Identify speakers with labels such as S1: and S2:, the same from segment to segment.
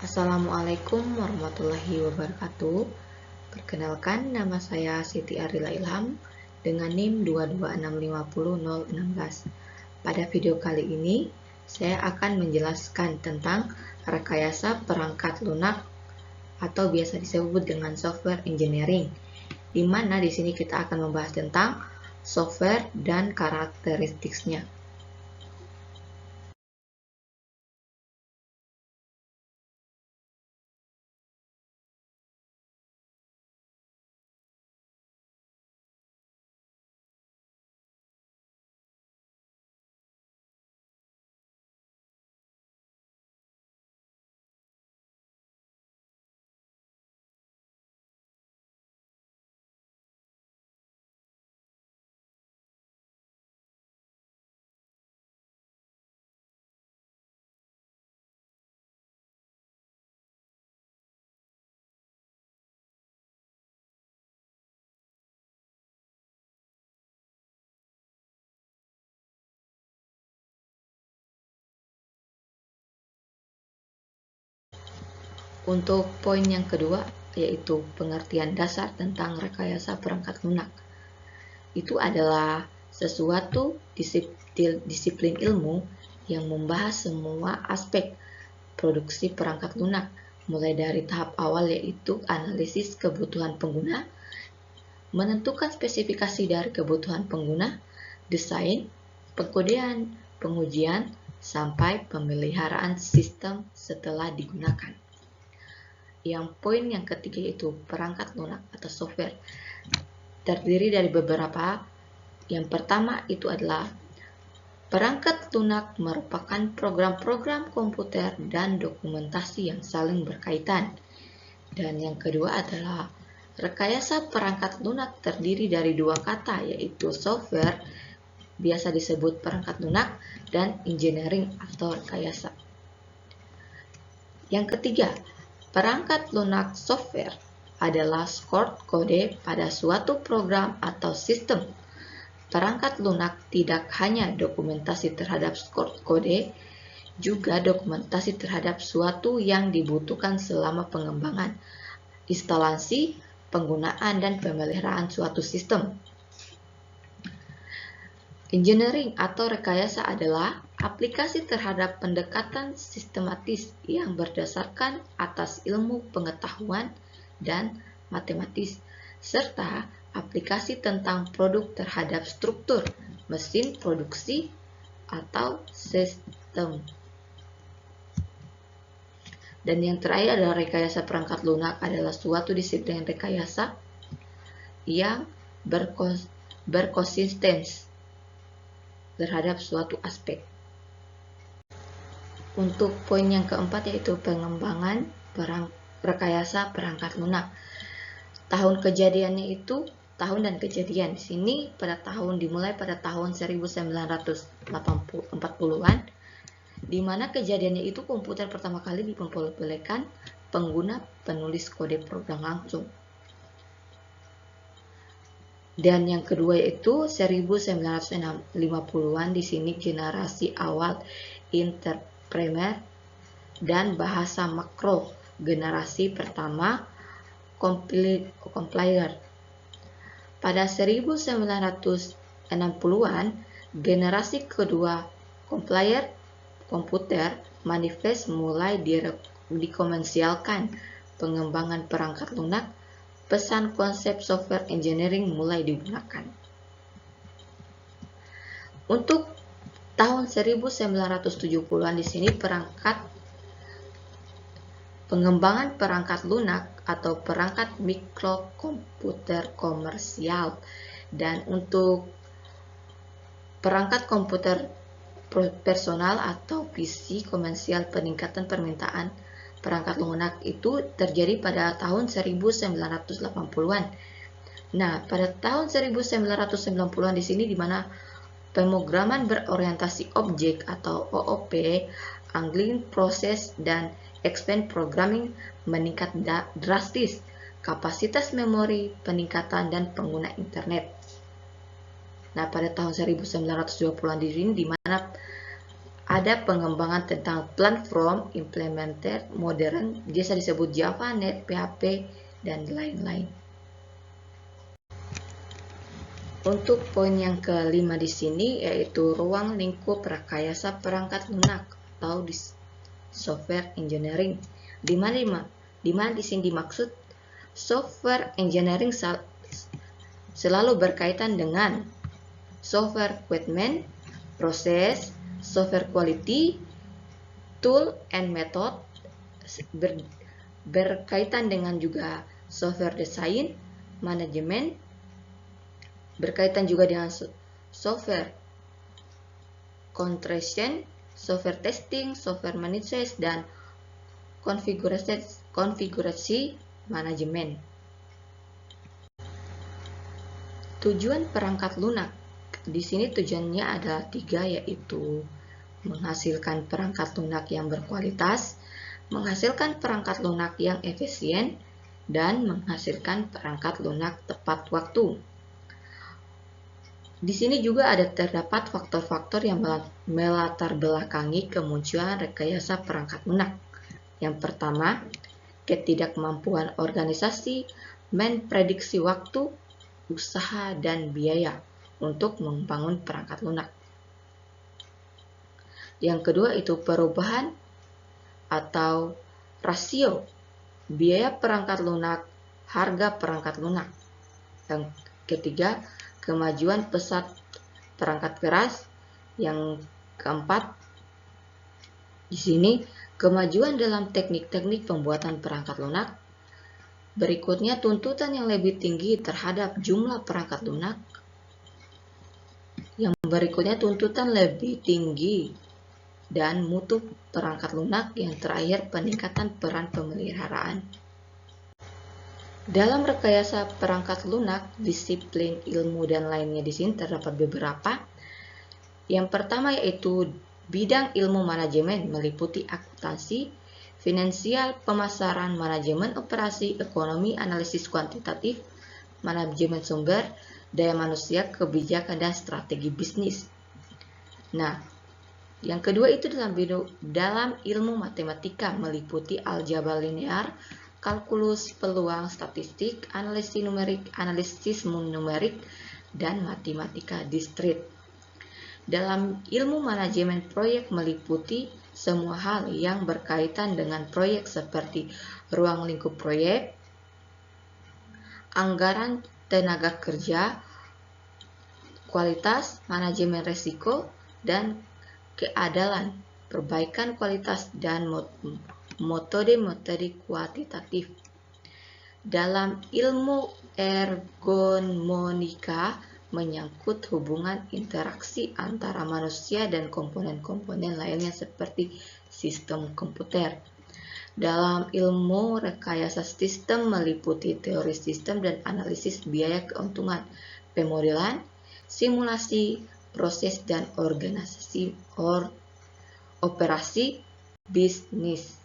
S1: Assalamualaikum warahmatullahi wabarakatuh. Perkenalkan, nama saya Siti Arila Ilham dengan NIM 226500016. Pada video kali ini, saya akan menjelaskan tentang rekayasa perangkat lunak atau biasa disebut dengan software engineering, di mana di sini kita akan membahas tentang software dan karakteristiknya. Untuk poin yang kedua, yaitu pengertian dasar tentang rekayasa perangkat lunak. Itu adalah sesuatu disiplin ilmu yang membahas semua aspek produksi perangkat lunak, mulai dari tahap awal yaitu analisis kebutuhan pengguna, menentukan spesifikasi dari kebutuhan pengguna, desain, pengkodean, pengujian, sampai pemeliharaan sistem setelah digunakan. Yang poin yang ketiga yaitu perangkat lunak atau software. Terdiri dari beberapa. Yang pertama itu adalah perangkat lunak merupakan program-program komputer dan dokumentasi yang saling berkaitan. Dan yang kedua adalah rekayasa perangkat lunak terdiri dari dua kata yaitu software, biasa disebut perangkat lunak, dan engineering atau rekayasa. Yang ketiga, perangkat lunak software adalah short kode pada suatu program atau sistem. Perangkat lunak tidak hanya dokumentasi terhadap short kode, juga dokumentasi terhadap suatu yang dibutuhkan selama pengembangan, instalasi, penggunaan, dan pemeliharaan suatu sistem. Engineering atau rekayasa adalah aplikasi terhadap pendekatan sistematis yang berdasarkan atas ilmu pengetahuan dan matematis, serta aplikasi tentang produk terhadap struktur, mesin produksi, atau sistem. Dan yang terakhir adalah rekayasa perangkat lunak adalah suatu disiplin rekayasa yang berkonsistensi terhadap suatu aspek. Untuk poin yang keempat yaitu pengembangan rekayasa perangkat lunak. Tahun kejadiannya itu tahun dan kejadian. Di sini dimulai pada tahun 1940-an, di mana kejadiannya itu komputer pertama kali diperbolehkan pengguna penulis kode program langsung. Dan yang kedua yaitu 1950-an, di sini generasi awal interpreter dan bahasa makro, generasi pertama compiler. Pada 1960-an, generasi kedua compiler komputer manifest mulai dikomersialkan. Pengembangan perangkat lunak, pesan konsep software engineering mulai digunakan. Untuk tahun 1970-an di sini pengembangan perangkat lunak atau perangkat mikrokomputer komersial. Dan untuk perangkat komputer personal atau PC komersial, peningkatan permintaan perangkat lunak itu terjadi pada tahun 1980-an. Nah, pada tahun 1990-an di sini di mana pemrograman berorientasi objek atau OOP, Angling Process, dan Expand Programming meningkat drastis, kapasitas memori, peningkatan, dan pengguna internet. Nah, pada tahun 1920-an di sini di mana ada pengembangan tentang platform implementer modern, biasa disebut Java, Net, PHP, dan lain-lain. Untuk poin yang kelima di sini yaitu ruang lingkup rekayasa perangkat lunak atau software engineering. Di mana di sini dimaksud software engineering selalu berkaitan dengan software equipment, proses, software quality, tool and method, berkaitan dengan juga software design, manajemen, berkaitan juga dengan software configuration, software testing, software management, dan konfigurasi manajemen. Tujuan perangkat lunak di sini tujuannya ada 3, yaitu menghasilkan perangkat lunak yang berkualitas, menghasilkan perangkat lunak yang efisien, dan menghasilkan perangkat lunak tepat waktu. Di sini juga terdapat faktor-faktor yang melatar belakangi kemunculan rekayasa perangkat lunak. Yang pertama, ketidakmampuan organisasi memprediksi waktu, usaha, dan biaya untuk membangun perangkat lunak. Yang kedua itu perubahan atau rasio biaya perangkat lunak, harga perangkat lunak. Yang ketiga, kemajuan pesat perangkat keras. Yang keempat, di sini kemajuan dalam teknik-teknik pembuatan perangkat lunak. Berikutnya, tuntutan yang lebih tinggi terhadap jumlah perangkat lunak. Yang berikutnya, tuntutan lebih tinggi dan mutu perangkat lunak. Yang terakhir, peningkatan peran pemeliharaan. Dalam rekayasa perangkat lunak, disiplin ilmu dan lainnya di sini terdapat beberapa. Yang pertama yaitu bidang ilmu manajemen, meliputi akuntansi, finansial, pemasaran, manajemen operasi, ekonomi, analisis kuantitatif, manajemen sumber daya manusia, kebijakan, dan strategi bisnis. Nah, yang kedua itu dalam ilmu matematika, meliputi aljabar linear, kalkulus, peluang, statistik, analisis numerik, dan matematika diskrit. Dalam ilmu manajemen proyek meliputi semua hal yang berkaitan dengan proyek seperti ruang lingkup proyek, anggaran tenaga kerja, kualitas, manajemen risiko, dan keadilan, perbaikan kualitas, dan metode-metode kuantitatif. Dalam ilmu ergonomika menyangkut hubungan interaksi antara manusia dan komponen-komponen lainnya seperti sistem komputer. Dalam ilmu rekayasa sistem meliputi teori sistem dan analisis biaya keuntungan, pemodelan, simulasi, proses, dan organisasi operasi bisnis.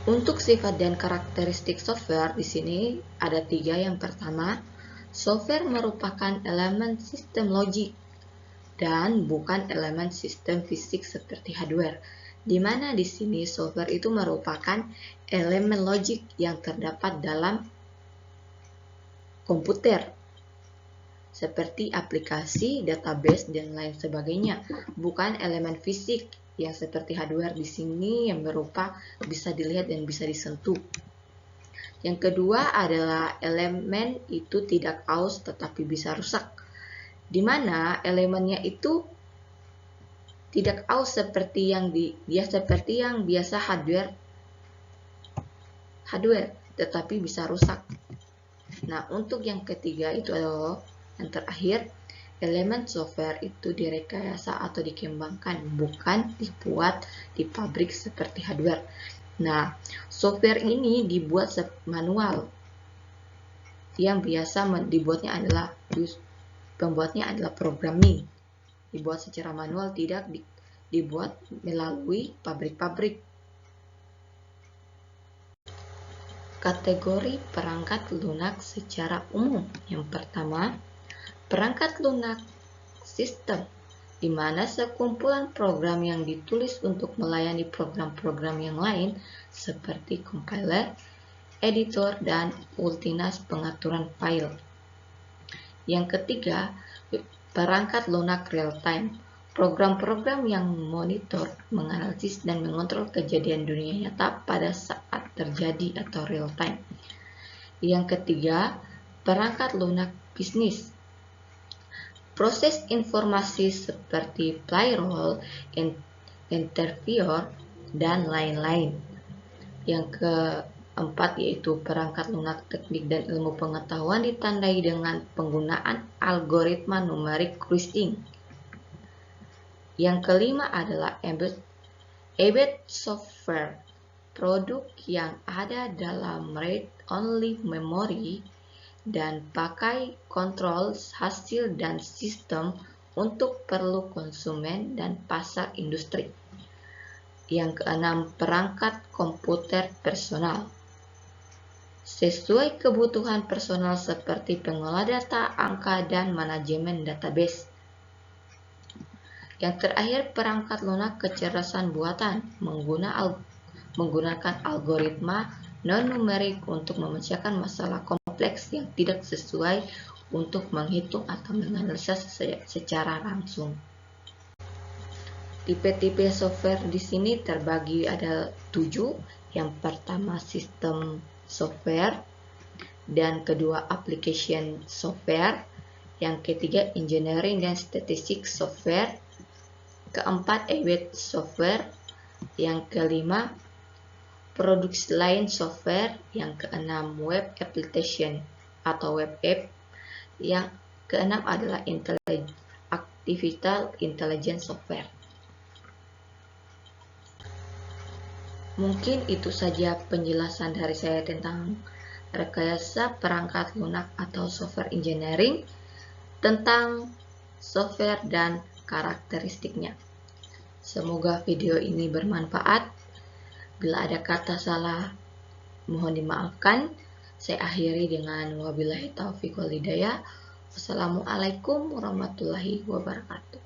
S1: Untuk sifat dan karakteristik software di sini ada 3. Yang pertama, software merupakan elemen sistem logik dan bukan elemen sistem fisik seperti hardware. Di mana di sini software itu merupakan elemen logik yang terdapat dalam komputer, seperti aplikasi, database, dan lain sebagainya, bukan elemen fisik yang seperti hardware di sini yang berupa bisa dilihat dan bisa disentuh. Yang kedua adalah elemen itu tidak aus tetapi bisa rusak, di mana elemennya itu tidak aus seperti yang biasa hardware tetapi bisa rusak. Nah, untuk yang ketiga itu adalah yang terakhir, elemen software itu direkayasa atau dikembangkan, bukan dibuat di pabrik seperti hardware. Nah, software ini dibuat manual. Yang biasa pembuatnya adalah programming. Dibuat secara manual, tidak dibuat melalui pabrik-pabrik. Kategori perangkat lunak secara umum. Yang pertama, perangkat lunak sistem di mana sekumpulan program yang ditulis untuk melayani program-program yang lain seperti compiler, editor, dan ultinas pengaturan file. Yang ketiga, perangkat lunak real-time. Program-program yang memonitor, menganalisis, dan mengontrol kejadian dunia nyata pada saat terjadi atau real-time. Yang ketiga, perangkat lunak bisnis. Proses informasi seperti payroll, interviewer, dan lain-lain. Yang keempat yaitu perangkat lunak teknik dan ilmu pengetahuan ditandai dengan penggunaan algoritma numeric crunching. Yang kelima adalah embedded software, produk yang ada dalam read-only memory dan pakai kontrol hasil dan sistem untuk perlu konsumen dan pasar industri. Yang keenam, perangkat komputer personal. Sesuai kebutuhan personal seperti pengolah data, angka, dan manajemen database. Yang terakhir, perangkat lunak kecerdasan buatan menggunakan algoritma non-numerik untuk memecahkan masalah kompleks yang tidak sesuai untuk menghitung atau menganalisa secara langsung. Tipe-tipe software di sini terbagi ada 7. Yang pertama sistem software, dan kedua application software, yang ketiga engineering dan statistik software, keempat embedded software, yang kelima product line software, yang keenam web application atau web app, yang keenam adalah artificial intelligence software. Mungkin itu saja penjelasan dari saya tentang rekayasa perangkat lunak atau software engineering, tentang software dan karakteristiknya. Semoga video ini bermanfaat. Bila ada kata salah, mohon dimaafkan. Saya akhiri dengan wabillahi taufiq wal hidayah. Wassalamualaikum warahmatullahi wabarakatuh.